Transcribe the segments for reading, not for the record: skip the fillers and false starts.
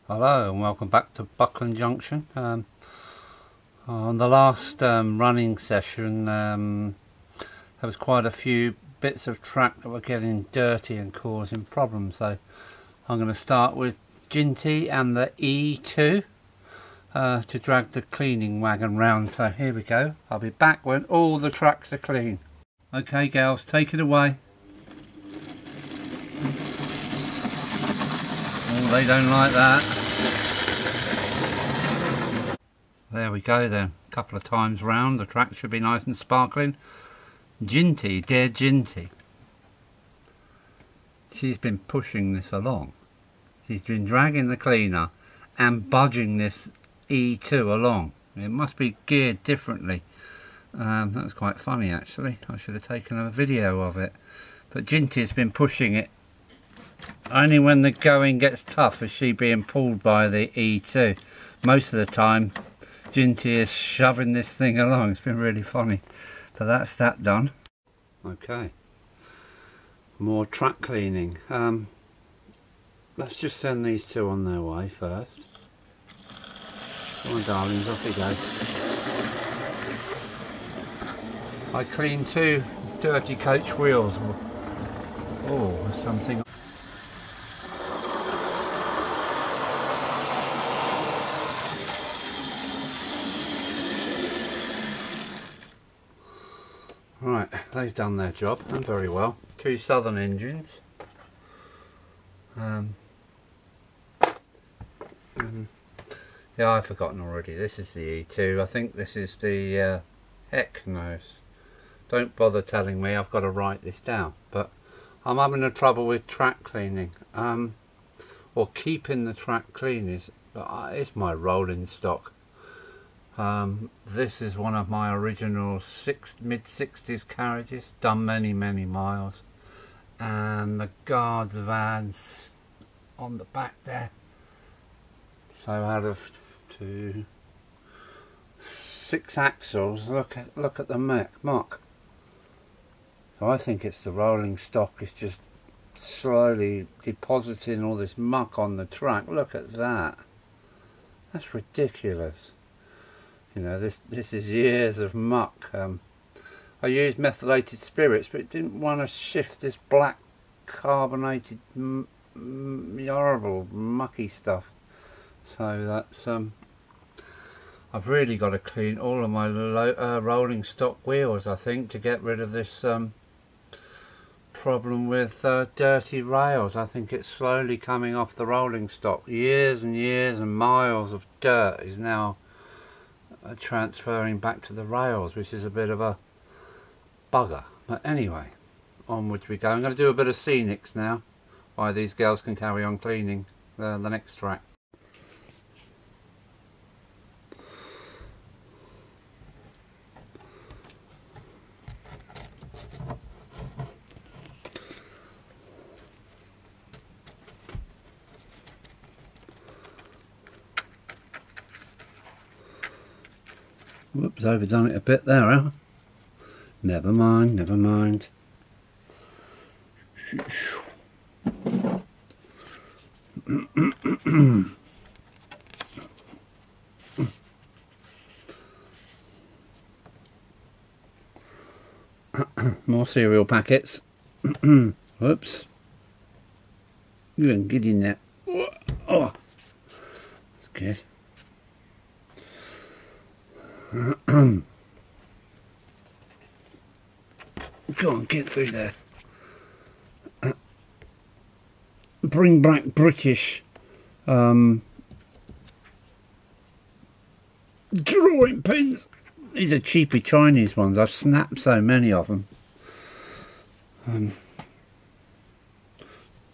Hello and welcome back to Buckland Junction. On the last running session there was quite a few bits of track that were getting dirty and causing problems, so I'm going to start with Ginty and the E2 to drag the cleaning wagon round. So here we go. I'll be back when all the tracks are clean. Okay girls, take it away. Oh, they don't like that. There we go then, a couple of times round, the track should be nice and sparkling. Ginty, dear Ginty. She's been pushing this along. She's been dragging the cleaner and budging this E2 along. It must be geared differently. That's quite funny actually. I should have taken a video of it. But Ginty has been pushing it. Only when the going gets tough is she being pulled by the E2. Most of the time Ginty is shoving this thing along. It's been really funny. But that's that done. Okay. More track cleaning. Let's just send these two on their way first. Come on darlings, off you go. I cleaned two dirty coach wheels. Oh, there's something. Right, they've done their job, and very well. Two Southern engines. Yeah, I've forgotten already. This is the E2. I think this is the heck knows. Don't bother telling me. I've got to write this down. But I'm having a trouble with track cleaning, or keeping the track clean. It's my rolling stock. This is one of my original mid-60s carriages, done many miles, and the guard van's on the back there. So out of 6 axles, look at the muck. So I think it's the rolling stock. It's just slowly depositing all this muck on the track. Look at that. That's ridiculous. You know, this is years of muck. I used methylated spirits, but it didn't want to shift this black carbonated horrible mucky stuff. So that's I've really got to clean all of my rolling stock wheels, I think, to get rid of this problem with dirty rails. I think it's slowly coming off the rolling stock. Years and years and miles of dirt is now transferring back to the rails, which is a bit of a bugger. But anyway, onwards we go. I'm going to do a bit of scenics now, while these girls can carry on cleaning the next track. Whoops, overdone it a bit there, huh? Never mind, never mind. More cereal packets. Whoops. You can get in there. Oh, that's good. Go on, get through there. Bring back British drawing pins. These are cheapy Chinese ones. I've snapped so many of them.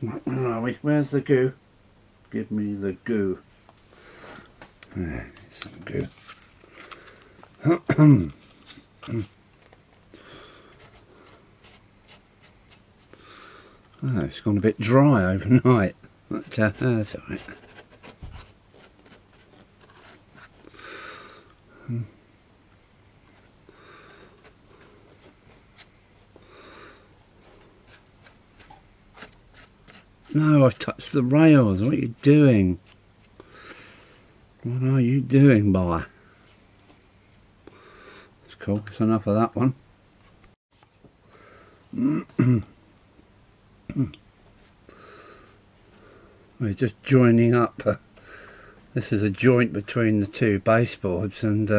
Where are we? Where's the goo? Give me the goo. There's some goo. Oh, it's gone a bit dry overnight, but that's alright. No, I've touched the rails. What are you doing? What are you doing, boy? That's cool. That's enough of that one. We're just joining up. This is a joint between the two baseboards, and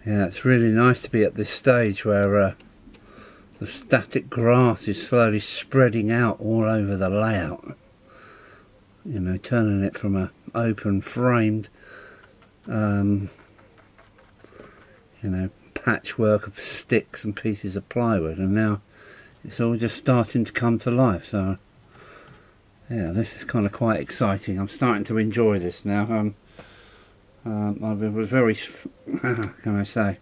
yeah, it's really nice to be at this stage where the static grass is slowly spreading out all over the layout. You know, turning it from a open framed, you know, patchwork of sticks and pieces of plywood, and now it's all just starting to come to life. So yeah, this is kind of quite exciting. I'm starting to enjoy this now. I was very, how can I say,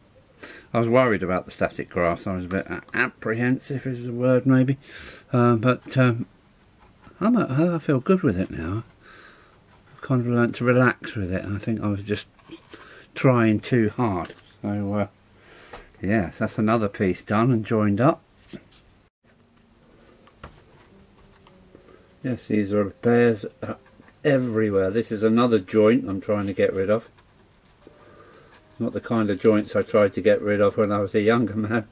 I was worried about the static grass. I was a bit apprehensive is the word maybe, but I feel good with it now. I've kind of learnt to relax with it. I think I was just trying too hard. So yes, that's another piece done and joined up. Yes, these are repairs everywhere. This is another joint I'm trying to get rid of. Not the kind of joints I tried to get rid of when I was a younger man.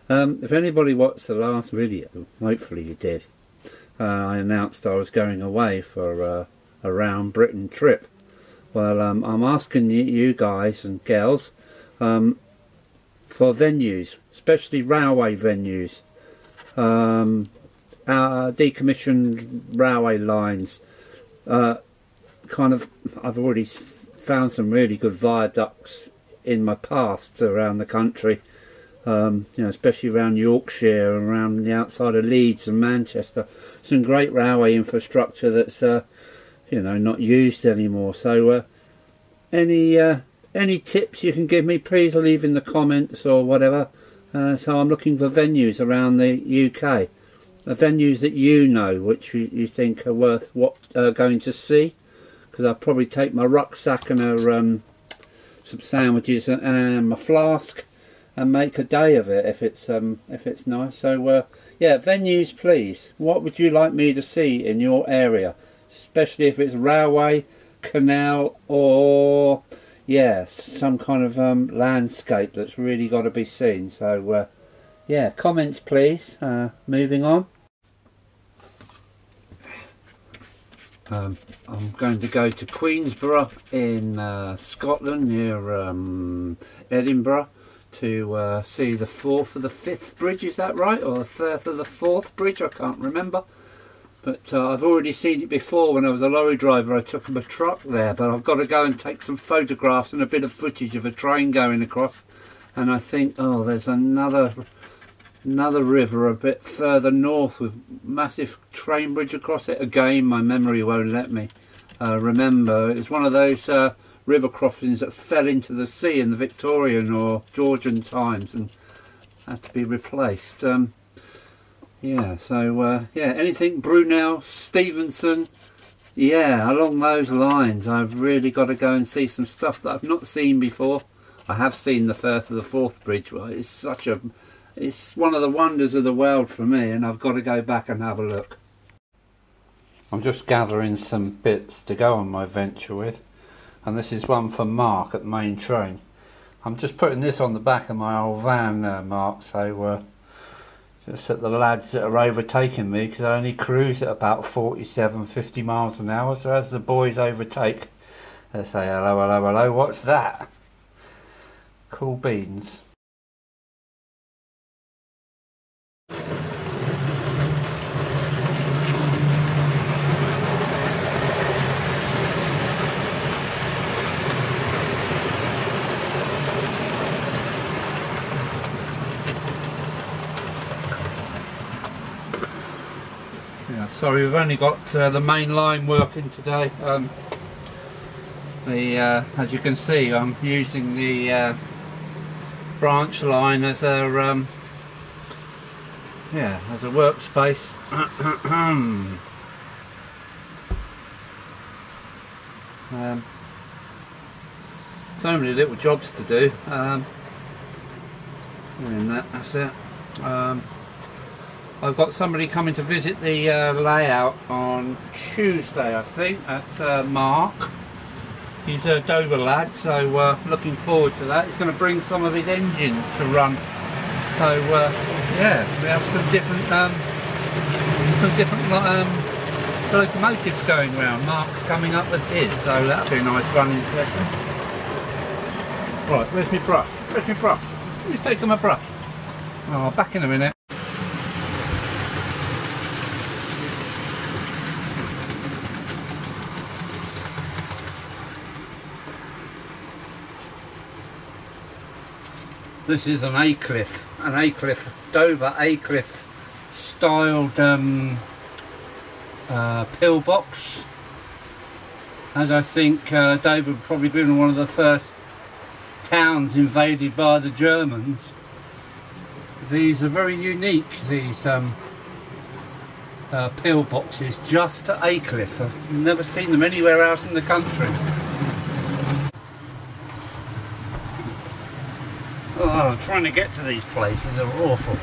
If anybody watched the last video, hopefully you did, I announced I was going away for a round Britain trip. Well, I'm asking you guys and girls for venues, especially railway venues. Decommissioned railway lines. I've already found some really good viaducts in my past around the country, you know, especially around Yorkshire and around the outside of Leeds and Manchester. Some great railway infrastructure that's you know, not used anymore. So any tips you can give me, please leave in the comments or whatever. So I'm looking for venues around the UK. Venues that you know, which you think are worth going to see, because I'll probably take my rucksack and some sandwiches and my flask and make a day of it if it's nice. So yeah, venues please. What would you like me to see in your area, especially if it's railway, canal, or yeah, some kind of landscape that's really got to be seen. So yeah, comments please. Moving on. I'm going to go to Queensborough in Scotland, near Edinburgh, to see the 4th or the 5th bridge, is that right? Or the 3rd or the 4th bridge, I can't remember. But I've already seen it before when I was a lorry driver. I took a truck there, but I've got to go and take some photographs and a bit of footage of a train going across. And I think, oh, there's another river a bit further north with massive train bridge across it. Again, my memory won't let me remember. It's one of those river crossings that fell into the sea in the Victorian or Georgian times and had to be replaced. Yeah, so yeah, anything Brunel, Stevenson, yeah, along those lines. I've really got to go and see some stuff that I've not seen before. I have seen the 3rd or the 4th bridge. Well, it's one of the wonders of the world for me, and I've got to go back and have a look. I'm just gathering some bits to go on my venture with, and this is one for Mark at the main train. I'm just putting this on the back of my old van, Mark, so just at the lads that are overtaking me, because I only cruise at about 47-50 miles an hour, so as the boys overtake, they say hello, hello, hello, what's that? Cool beans. Sorry, we've only got the main line working today. As you can see, I'm using the branch line as a as a workspace. So many little jobs to do. And that's it. I've got somebody coming to visit the layout on Tuesday, I think. That's Mark. He's a Dover lad, so looking forward to that. He's going to bring some of his engines to run. So yeah, we have some different locomotives going around. Mark's coming up with his, so that'll be a nice running session. Right, where's my brush? Where's my brush? Who's taking my brush? Oh, back in a minute. This is an A-cliff, Dover A-cliff styled pillbox. As I think Dover would probably been one of the first towns invaded by the Germans. These are very unique, these pillboxes, just at A-cliff. I've never seen them anywhere else in the country. Oh, trying to get to these places are awful.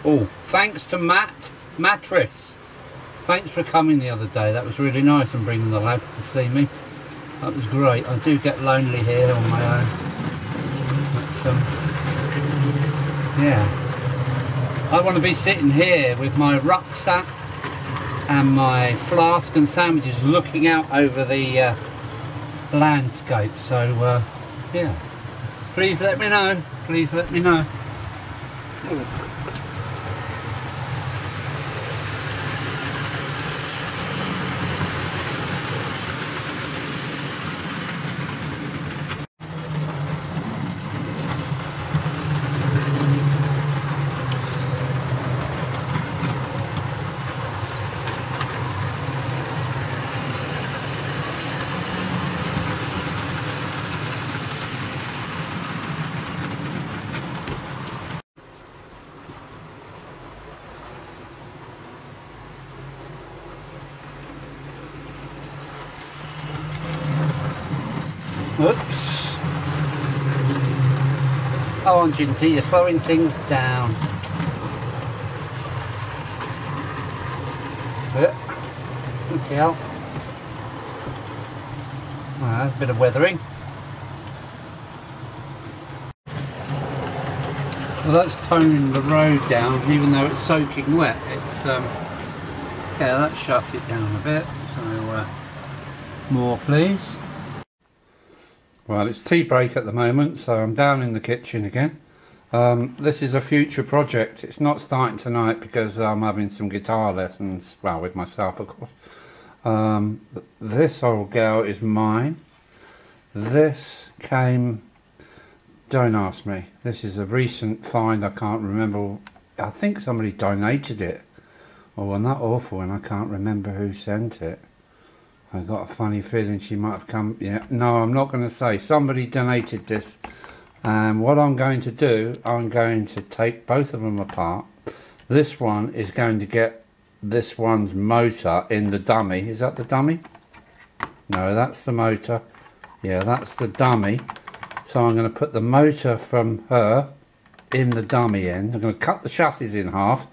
Oh, thanks to Mattress. Thanks for coming the other day. That was really nice, and bringing the lads to see me. That was great. I do get lonely here on my own. But, yeah. I want to be sitting here with my rucksack and my flask and sandwiches looking out over the landscape. So, yeah. Please let me know. Please let me know. Oops. Oh, on Ginty, you're slowing things down. Okay. Well, that's a bit of weathering. Well, that's toning the road down, even though it's soaking wet. It's yeah, that shuts it down a bit. So more, please. Well, it's tea break at the moment, so I'm down in the kitchen again. This is a future project. It's not starting tonight because I'm having some guitar lessons, well, with myself, of course. This old girl is mine. This came, don't ask me, this is a recent find. I can't remember, I think somebody donated it. Oh, well, not awful, and I can't remember who sent it. I got a funny feeling she might have come, yeah, no, I'm not going to say. Somebody donated this, and what I'm going to do, I'm going to take both of them apart. This one is going to get this one's motor in the dummy. Is that the dummy? No, that's the motor. Yeah, that's the dummy. So I'm going to put the motor from her in the dummy end. I'm going to cut the chassis in half,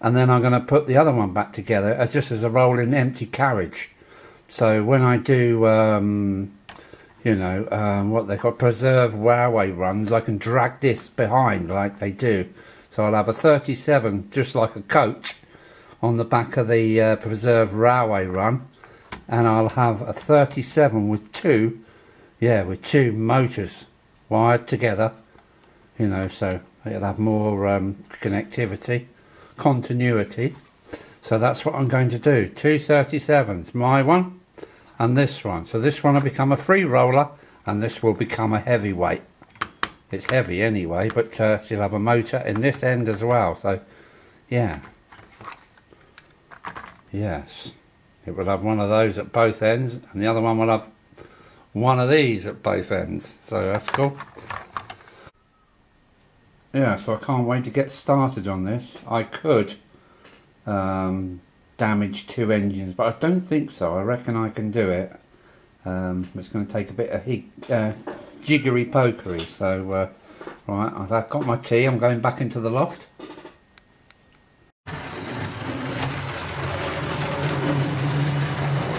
and then I'm going to put the other one back together as just as a rolling empty carriage. So when I do, you know, what they call preserve railway runs, I can drag this behind like they do. So I'll have a 37, just like a coach, on the back of the preserve railway run, and I'll have a 37 with two, yeah, with two motors wired together, you know, so it'll have more connectivity, continuity. So that's what I'm going to do. Two 37s, my one and this one. So this one will become a free roller, and this will become a heavyweight. It's heavy anyway, but she'll have a motor in this end as well. So yeah, yes, it will have one of those at both ends, and the other one will have one of these at both ends. So that's cool. yeah, so I can't wait to get started on this. I could damage 2 engines, but I don't think so. I reckon I can do it. It's going to take a bit of jiggery pokery. So right, I've got my tea. I'm going back into the loft.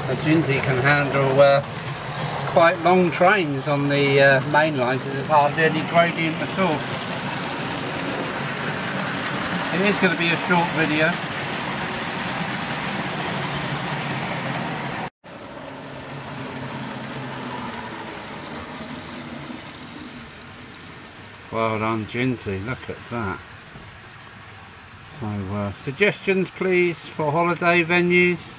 A Ginsey can handle quite long trains on the main line because there's hardly any gradient at all. It is going to be a short video. Well done, Ginsey, look at that. So suggestions please for holiday venues.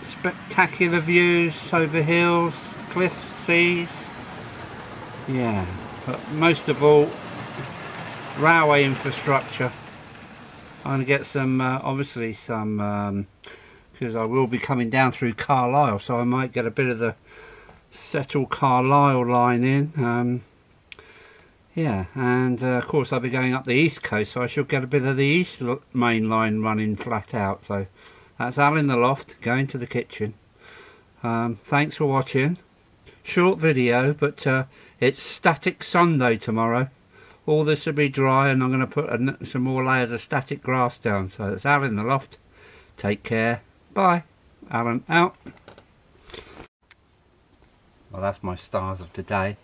Spectacular views over hills, cliffs, seas. Yeah, but most of all, railway infrastructure. I'm going to get some, obviously some, because I will be coming down through Carlisle, so I might get a bit of the Settle Carlisle line in. Yeah, and of course I'll be going up the east coast, so I should get a bit of the east main line running flat out. So that's Al in the loft, going to the kitchen. Thanks for watching. Short video, but it's static Sunday tomorrow. All this will be dry, and I'm going to put some more layers of static grass down. So that's Al in the loft. Take care. Bye. Alan out. Well, that's my stars of today.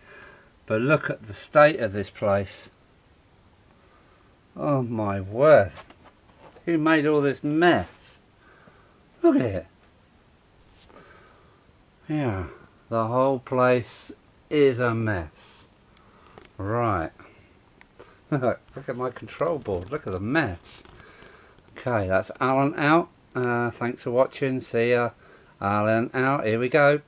But look at the state of this place. Oh my word. Who made all this mess? Look at it. Yeah, the whole place is a mess. Right. Look at my control board. Look at the mess. Okay, that's Alan out. Thanks for watching. See ya. Alan out. Here we go.